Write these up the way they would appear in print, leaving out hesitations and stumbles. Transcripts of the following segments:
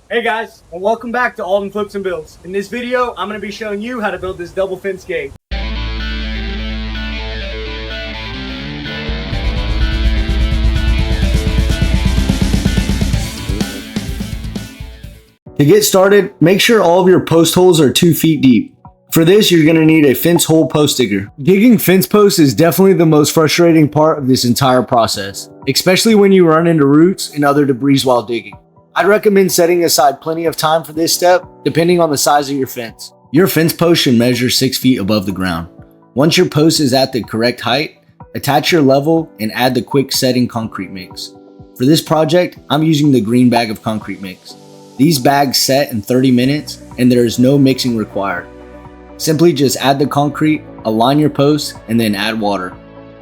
Hey guys, and welcome back to Alden Flips and Builds. In this video, I'm going to be showing you how to build this double fence gate. To get started, make sure all of your post holes are 2 feet deep. For this, you're going to need a fence hole post digger. Digging fence posts is definitely the most frustrating part of this entire process, especially when you run into roots and other debris while digging. I'd recommend setting aside plenty of time for this step, depending on the size of your fence. Your fence post should measure 6 feet above the ground. Once your post is at the correct height, attach your level and add the quick setting concrete mix. For this project, I'm using the green bag of concrete mix. These bags set in 30 minutes and there is no mixing required. Simply just add the concrete, align your post, and then add water.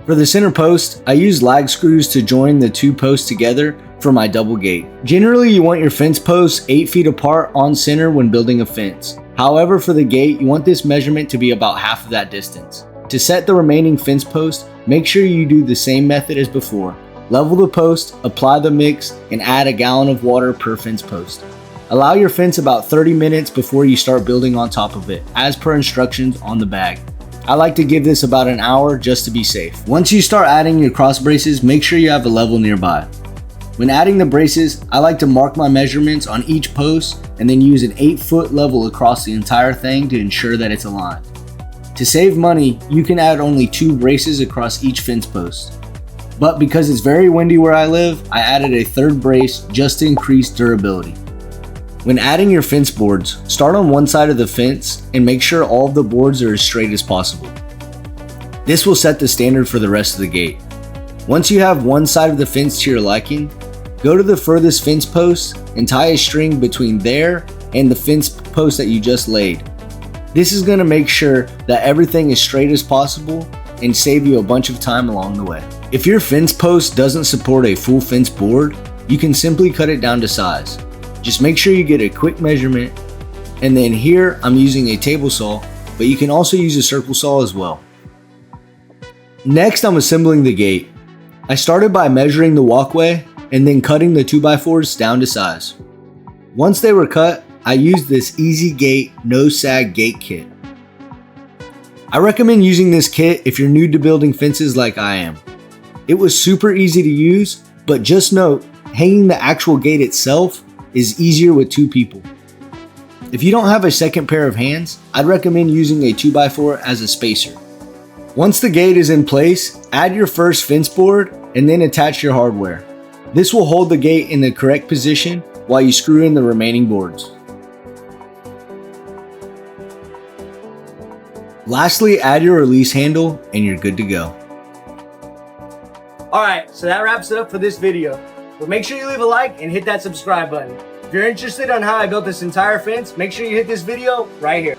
For the center post, I use lag screws to join the 2 posts together for my double gate. Generally, you want your fence posts 8 feet apart on center when building a fence. However, for the gate, you want this measurement to be about half of that distance. To set the remaining fence post, make sure you do the same method as before. Level the post, apply the mix, and add a gallon of water per fence post. Allow your fence about 30 minutes before you start building on top of it, as per instructions on the bag. I like to give this about an hour just to be safe. Once you start adding your cross braces, make sure you have a level nearby. When adding the braces, I like to mark my measurements on each post and then use an 8-foot level across the entire thing to ensure that it's aligned. To save money, you can add only 2 braces across each fence post. But because it's very windy where I live, I added a 3rd brace just to increase durability. When adding your fence boards, start on one side of the fence and make sure all of the boards are as straight as possible. This will set the standard for the rest of the gate. Once you have one side of the fence to your liking, go to the furthest fence post and tie a string between there and the fence post that you just laid. This is going to make sure that everything is straight as possible and save you a bunch of time along the way. If your fence post doesn't support a full fence board, you can simply cut it down to size. Just make sure you get a quick measurement, and then here I'm using a table saw, but you can also use a circle saw as well. Next, I'm assembling the gate. I started by measuring the walkway and then cutting the 2x4s down to size. Once they were cut, I used this Easy Gate No Sag Gate Kit. I recommend using this kit if you're new to building fences like I am. It was super easy to use, but just note, hanging the actual gate itself is easier with 2 people. If you don't have a second pair of hands, I'd recommend using a 2x4 as a spacer. Once the gate is in place, add your first fence board and then attach your hardware. This will hold the gate in the correct position while you screw in the remaining boards. Lastly, add your release handle and you're good to go. Alright, so that wraps it up for this video. But make sure you leave a like and hit that subscribe button. If you're interested on how I built this entire fence, make sure you hit this video right here.